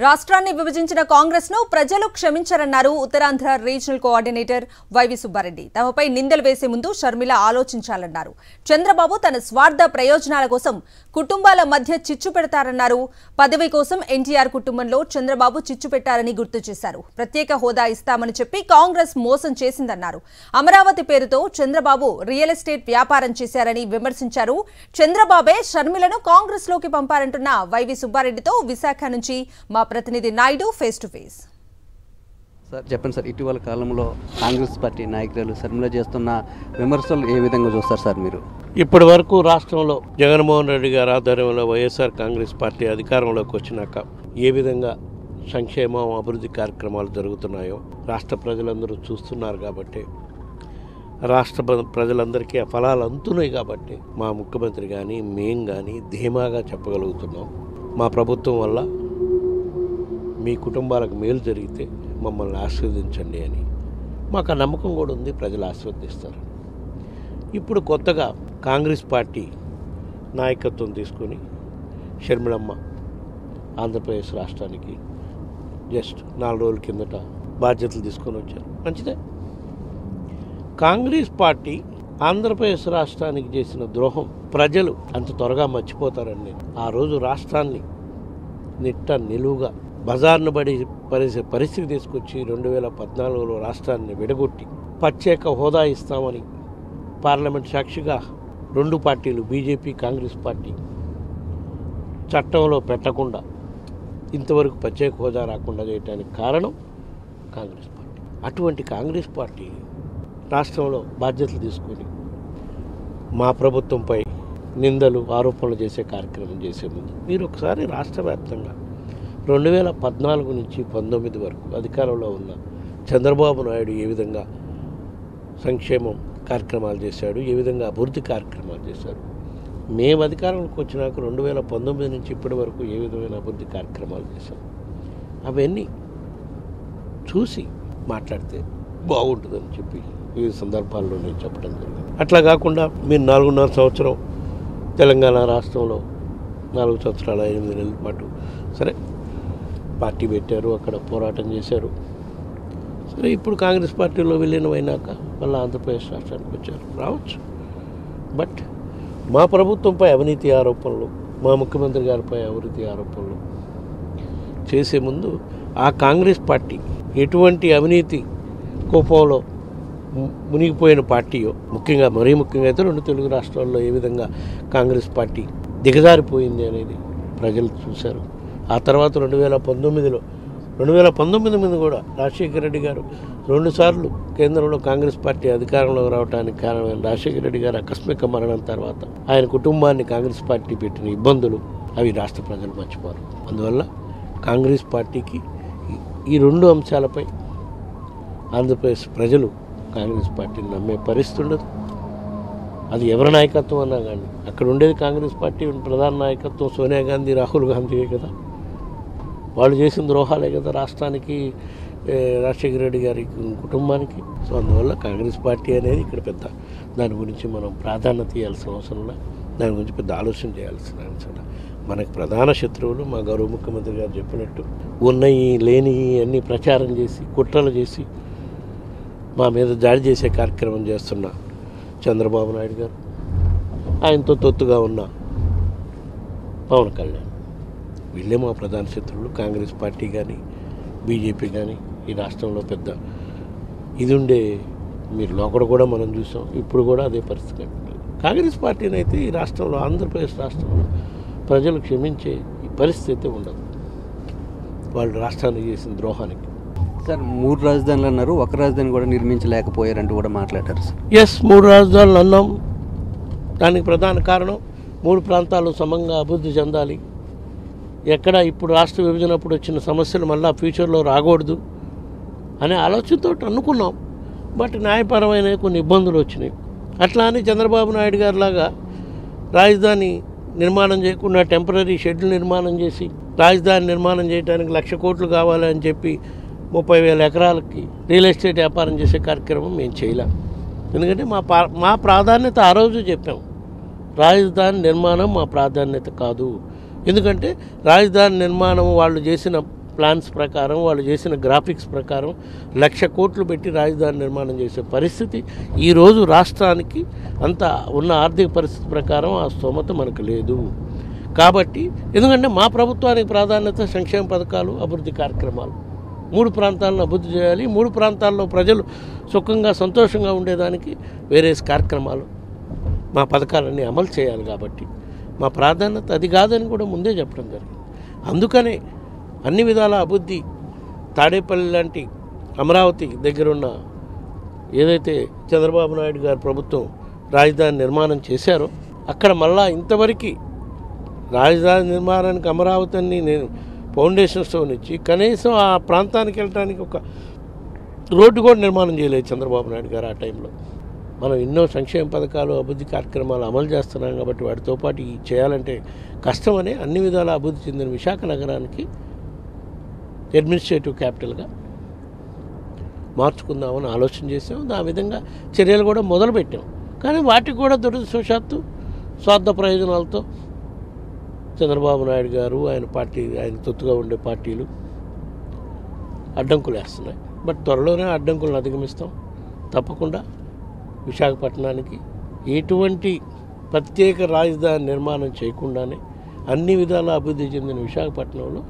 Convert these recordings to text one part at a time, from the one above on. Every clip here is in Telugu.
రాష్ట్రాన్ని విభజించిన కాంగ్రెస్ ను ప్రజలు క్షమించరన్నారు ఉత్తరాంధ్ర రీజనల్ కోఆర్డినేటర్ వైవి సుబ్బారెడ్డి. తమపై నిందలు వేసే ముందు షర్మిల ఆలోచించాలన్నారు. చంద్రబాబు తన స్వార్థ ప్రయోజనాల కోసం కుటుంబాల మధ్య చిచ్చు పెడతారన్నారు. పదవి కోసం ఎన్టీఆర్ కుటుంబంలో చంద్రబాబు చిచ్చు పెట్టారని గుర్తు చేశారు. ప్రత్యేక హోదా ఇస్తామని చెప్పి కాంగ్రెస్ మోసం చేసిందన్నారు. అమరావతి పేరుతో చంద్రబాబు రియల్ ఎస్టేట్ వ్యాపారం చేశారని విమర్శించారు. చంద్రబాబే షర్మిలను కాంగ్రెస్ లోకి పంపారంటున్న వైవి సుబ్బారెడ్డితో విశాఖ నుంచి మా ప్రతినిధి Naidu face to face. Sir చెప్పండి సార్, ఇటీవల కాలంలో కాంగ్రెస్ పార్టీ నాయకులు షర్మిల చేస్తున్న విమర్శలు ఏ విధంగా చూస్తారు సార్ మీరు? ఇప్పటి వరకు రాష్ట్రంలో జగన్మోహన్ రెడ్డి గారి ఆధ్వర్యంలో వైఎస్ఆర్ కాంగ్రెస్ పార్టీ అధికారంలోకి వచ్చినాక ఏ విధంగా సంక్షేమం అభివృద్ధి కార్యక్రమాలు జరుగుతున్నాయో రాష్ట్ర ప్రజలందరూ చూస్తున్నారు. కాబట్టి రాష్ట్ర ప్రజలందరికీ ఆ ఫలాలు అందుతున్నాయి. కాబట్టి మా ముఖ్యమంత్రి కానీ మేం కానీ ధీమాగా చెప్పగలుగుతున్నాం, మా ప్రభుత్వం వల్ల మీ కుటుంబాలకు మేలు జరిగితే మమ్మల్ని ఆశీర్వదించండి అని మాకు ఆ నమ్మకం కూడా ఉంది. ప్రజలు ఆశీర్వదిస్తారు. ఇప్పుడు కొత్తగా కాంగ్రెస్ పార్టీ నాయకత్వం తీసుకొని షర్మిలమ్మ ఆంధ్రప్రదేశ్ రాష్ట్రానికి జస్ట్ 4 రోజుల కిందట బాధ్యతలు తీసుకొని వచ్చారు. మంచిదే. కాంగ్రెస్ పార్టీ ఆంధ్రప్రదేశ్ రాష్ట్రానికి చేసిన ద్రోహం ప్రజలు అంత త్వరగా మర్చిపోతారని ఆ రోజు రాష్ట్రాన్ని నిట్ట నిలువుగా బజార్ను పరిసే పరిస్థితి తీసుకొచ్చి 2014లో రాష్ట్రాన్ని విడగొట్టి ప్రత్యేక హోదా ఇస్తామని పార్లమెంట్ సాక్షిగా 2 పార్టీలు బీజేపీ కాంగ్రెస్ పార్టీ చట్టంలో పెట్టకుండా ఇంతవరకు ప్రత్యేక హోదా రాకుండా చేయడానికి కారణం కాంగ్రెస్ పార్టీ. అటువంటి కాంగ్రెస్ పార్టీ రాష్ట్రంలో బాధ్యతలు తీసుకొని మా ప్రభుత్వంపై నిందలు ఆరోపణలు చేసే కార్యక్రమం చేసే ముందు మీరు ఒకసారి రాష్ట్ర వ్యాప్తంగా 2014 నుంచి 19 వరకు అధికారంలో ఉన్న చంద్రబాబు నాయుడు ఏ విధంగా సంక్షేమం కార్యక్రమాలు చేశాడు, ఏ విధంగా అభివృద్ధి కార్యక్రమాలు చేశాడు, మేము అధికారంలోకి వచ్చినాక 2019 నుంచి ఇప్పటి వరకు ఏ విధమైన అభివృద్ధి కార్యక్రమాలు చేశాం, అవన్నీ చూసి మాట్లాడితే బాగుంటుందని చెప్పి వివిధ సందర్భాల్లో నేను చెప్పడం జరిగింది. అట్లా కాకుండా మీరు 4.5 సంవత్సరం తెలంగాణ రాష్ట్రంలో 4 సంవత్సరాల 8 నెలల పాటు సరే పార్టీ పెట్టారు, అక్కడ పోరాటం చేశారు. సరే ఇప్పుడు కాంగ్రెస్ పార్టీలో విలీనం అయినాక మళ్ళీ ఆంధ్రప్రదేశ్ రాష్ట్రానికి వచ్చారు. రావచ్చు. బట్ మా ప్రభుత్వంపై అవినీతి ఆరోపణలు, మా ముఖ్యమంత్రి గారిపై అవినీతి ఆరోపణలు చేసే ముందు ఆ కాంగ్రెస్ పార్టీ ఎటువంటి అవినీతి కోపంలో మునిగిపోయిన పార్టీయో, మరీ ముఖ్యంగా అయితే 2 తెలుగు రాష్ట్రాల్లో ఏ విధంగా కాంగ్రెస్ పార్టీ దిగజారిపోయింది అనేది ప్రజలు చూశారు. ఆ తర్వాత 2019 మీద కూడా రాజశేఖర రెడ్డి గారు 2 సార్లు కేంద్రంలో కాంగ్రెస్ పార్టీ అధికారంలోకి రావడానికి కారణమైన రాజశేఖర రెడ్డి గారు ఆకస్మిక మరణం తర్వాత ఆయన కుటుంబాన్ని కాంగ్రెస్ పార్టీ పెట్టిన ఇబ్బందులు అవి రాష్ట్ర ప్రజలు మర్చిపోరు. అందువల్ల కాంగ్రెస్ పార్టీకి ఈ 2 అంశాలపై ఆంధ్రప్రదేశ్ ప్రజలు కాంగ్రెస్ పార్టీని నమ్మే పరిస్థితి ఉండదు. అది ఎవరి నాయకత్వం అన్నా కానీ అక్కడ ఉండేది కాంగ్రెస్ పార్టీ ప్రధాన నాయకత్వం సోనియా గాంధీ, రాహుల్ గాంధీయే కదా. వాళ్ళు చేసిన ద్రోహాలే కదా రాష్ట్రానికి, రాజశేఖర రెడ్డి గారి కుటుంబానికి. సో అందువల్ల కాంగ్రెస్ పార్టీ అనేది ఇక్కడ పెద్ద దాని గురించి మనం ప్రాధాన్యత ఇవ్వాల్సిన అవసరం లేదు. దాని గురించి పెద్ద ఆలోచన చేయాల్సిన అవసరం. మనకు ప్రధాన శత్రువులు మా గౌరవ ముఖ్యమంత్రి గారు చెప్పినట్టు ఉన్నాయి లేని అన్ని ప్రచారం చేసి కుట్రలు చేసి మా మీద దాడి చేసే కార్యక్రమం చేస్తున్న చంద్రబాబు నాయుడు గారు, ఆయనతో తొత్తుగా ఉన్న పవన్ కళ్యాణ్, వీళ్ళే మా ప్రధాన శత్రువులు. కాంగ్రెస్ పార్టీ కానీ బీజేపీ కానీ ఈ రాష్ట్రంలో పెద్ద ఇది ఉండే మీరు లోపల కూడా మనం చూసాం. ఇప్పుడు కూడా అదే పరిస్థితి. కాంగ్రెస్ పార్టీని అయితే ఈ రాష్ట్రంలో ఆంధ్రప్రదేశ్ రాష్ట్రంలో ప్రజలు క్షమించే ఈ పరిస్థితి ఉండదు వాళ్ళు రాష్ట్రానికి చేసిన ద్రోహానికి. సార్ 3 రాజధానులు అన్నారు, ఒక రాజధాని కూడా నిర్మించలేకపోయారంటూ కూడా మాట్లాడారు సార్. 3 రాజధానులు అన్నాం. దానికి ప్రధాన కారణం 3 ప్రాంతాలు సమంగా అభివృద్ధి చెందాలి. ఎక్కడ ఇప్పుడు రాష్ట్ర విభజనప్పుడు వచ్చిన సమస్యలు మళ్ళీ ఫ్యూచర్లో రాకూడదు అనే ఆలోచనతో అనుకున్నాం. బట్ న్యాయపరమైన కొన్ని ఇబ్బందులు వచ్చినాయి. అట్లా అని చంద్రబాబు నాయుడు గారి లాగా రాజధాని నిర్మాణం చేయకుండా టెంపరీ షెడ్యూల్ నిర్మాణం చేసి రాజధాని నిర్మాణం చేయడానికి 1,00,000 కోట్లు కావాలని చెప్పి 30,000 ఎకరాలకి రియల్ ఎస్టేట్ వ్యాపారం చేసే కార్యక్రమం మేము చేయలేం. ఎందుకంటే మా ప్రాధాన్యత ఆ రోజు చెప్పాం, రాజధాని నిర్మాణం మా ప్రాధాన్యత కాదు. ఎందుకంటే రాజధాని నిర్మాణం వాళ్ళు చేసిన ప్లాన్స్ ప్రకారం, వాళ్ళు చేసిన గ్రాఫిక్స్ ప్రకారం 1,00,000 కోట్లు పెట్టి రాజధాని నిర్మాణం చేసే పరిస్థితి ఈరోజు రాష్ట్రానికి అంత ఉన్న ఆర్థిక పరిస్థితి ప్రకారం ఆ స్తోమత మనకు లేదు. కాబట్టి ఎందుకంటే మా ప్రభుత్వానికి ప్రాధాన్యత సంక్షేమ పథకాలు, అభివృద్ధి కార్యక్రమాలు. 3 ప్రాంతాలను అభివృద్ధి చేయాలి. 3 ప్రాంతాల్లో ప్రజలు సుఖంగా సంతోషంగా ఉండేదానికి వేరే కార్యక్రమాలు, మా పథకాలన్నీ అమలు చేయాలి. కాబట్టి మా ప్రాధాన్యత అది కాదని కూడా ముందే చెప్పడం జరిగింది. అందుకనే అన్ని విధాల అభివృద్ధి, తాడేపల్లి లాంటి అమరావతి దగ్గరున్న ఏదైతే చంద్రబాబు నాయుడు గారు ప్రభుత్వం రాజధాని నిర్మాణం చేశారో అక్కడ మళ్ళా ఇంతవరకు రాజధాని నిర్మాణానికి అమరావతిని నేను ఫౌండేషన్ స్టోన్ ఇచ్చి కనీసం ఆ ప్రాంతానికి వెళ్ళడానికి ఒక రోడ్డు కూడా నిర్మాణం చేయలేదు చంద్రబాబు నాయుడు గారు ఆ టైంలో. మనం ఎన్నో సంక్షేమ పథకాలు, అభివృద్ధి కార్యక్రమాలు అమలు చేస్తున్నాం. కాబట్టి వాటితో పాటు చేయాలంటే కష్టమని అన్ని విధాల అభివృద్ధి చెందిన విశాఖ నగరానికి అడ్మినిస్ట్రేటివ్ క్యాపిటల్గా మార్చుకుందామని ఆలోచన చేసాం. ఆ విధంగా చర్యలు కూడా మొదలుపెట్టాం. కానీ వాటికి కూడా దురదృష్టవశాత్తు స్వార్థ ప్రయోజనాలతో చంద్రబాబు నాయుడు గారు, ఆయన పార్టీ, ఆయన తొత్తుగా ఉండే పార్టీలు అడ్డంకులు వేస్తున్నాయి. బట్ త్వరలోనే అడ్డంకులను అధిగమిస్తాం. తప్పకుండా విశాఖపట్నానికి ఎటువంటి ప్రత్యేక రాజధాని నిర్మాణం చేయకుండానే అన్ని విధాల అభివృద్ధి చెందిన విశాఖపట్నంలో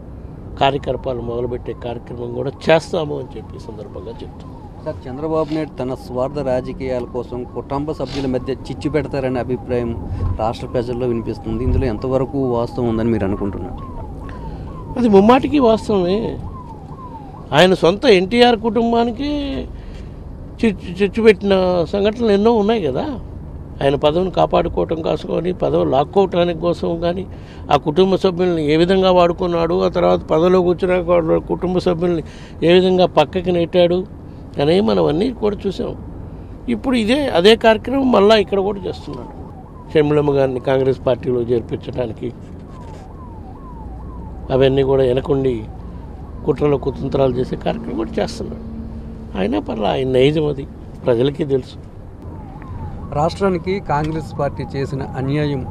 కార్యకలాపాలు మొదలుపెట్టే కార్యక్రమం కూడా చేస్తాము అని చెప్పి సందర్భంగా చెప్తాం. సార్, చంద్రబాబు నాయుడు తన స్వార్థ రాజకీయాల కోసం కుటుంబ సభ్యుల మధ్య చిచ్చు పెడతారనే అభిప్రాయం రాష్ట్ర ప్రజల్లో వినిపిస్తుంది. ఇందులో ఎంతవరకు వాస్తవం ఉందని మీరు అనుకుంటున్నారు? అది ముమ్మాటికి వాస్తవమే. ఆయన సొంత ఎన్టీఆర్ కుటుంబానికి చిచ్చు పెట్టిన సంఘటనలు ఎన్నో ఉన్నాయి కదా. ఆయన పదవిని కాపాడుకోవటం కోసం కానీ, పదవి లాక్కోవటానికి కోసం కానీ, ఆ కుటుంబ సభ్యుల్ని ఏ విధంగా వాడుకున్నాడు, ఆ తర్వాత పదవిలో కూర్చున్న కుటుంబ సభ్యుల్ని ఏ విధంగా పక్కకి నెట్టాడు అనేవి మనం అన్నీ కూడా చూసాం. ఇప్పుడు అదే కార్యక్రమం మళ్ళీ ఇక్కడ కూడా చేస్తున్నాడు. షర్మిలమ్మ గారిని కాంగ్రెస్ పార్టీలో చేర్పించడానికి అవన్నీ కూడా వెనకుండి కుట్రలో కుతంత్రాలు చేసే కార్యక్రమం కూడా చేస్తున్నాడు. అయినా పర్లా, ఆయన నైజం అది ప్రజలకి తెలుసు. రాష్ట్రానికి కాంగ్రెస్ పార్టీ చేసిన అన్యాయం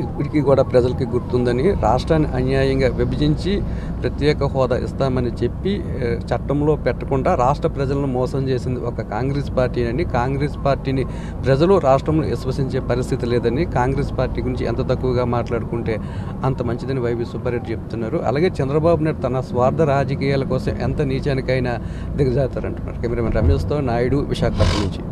ఇప్పటికీ కూడా ప్రజలకి గుర్తుందని, రాష్ట్రాన్ని అన్యాయంగా విభజించి ప్రత్యేక హోదా ఇస్తామని చెప్పి చట్టంలో పెట్టకుండా రాష్ట్ర ప్రజలను మోసం చేసింది ఒక కాంగ్రెస్ పార్టీ అని, కాంగ్రెస్ పార్టీని ప్రజలు రాష్ట్రంలో విశ్వసించే పరిస్థితి లేదని, కాంగ్రెస్ పార్టీ గురించి ఎంత తక్కువగా మాట్లాడుకుంటే అంత మంచిదని వైవి సుబ్బారెడ్డి చెప్తున్నారు. అలాగే చంద్రబాబు నాయుడు తన స్వార్థ రాజకీయాల కోసం ఎంత నీచానికైనా దిగజారుతారంటున్నారు. కెమెరామెన్ రమేష్తో నాయుడు, విశాఖపట్నం నుంచి.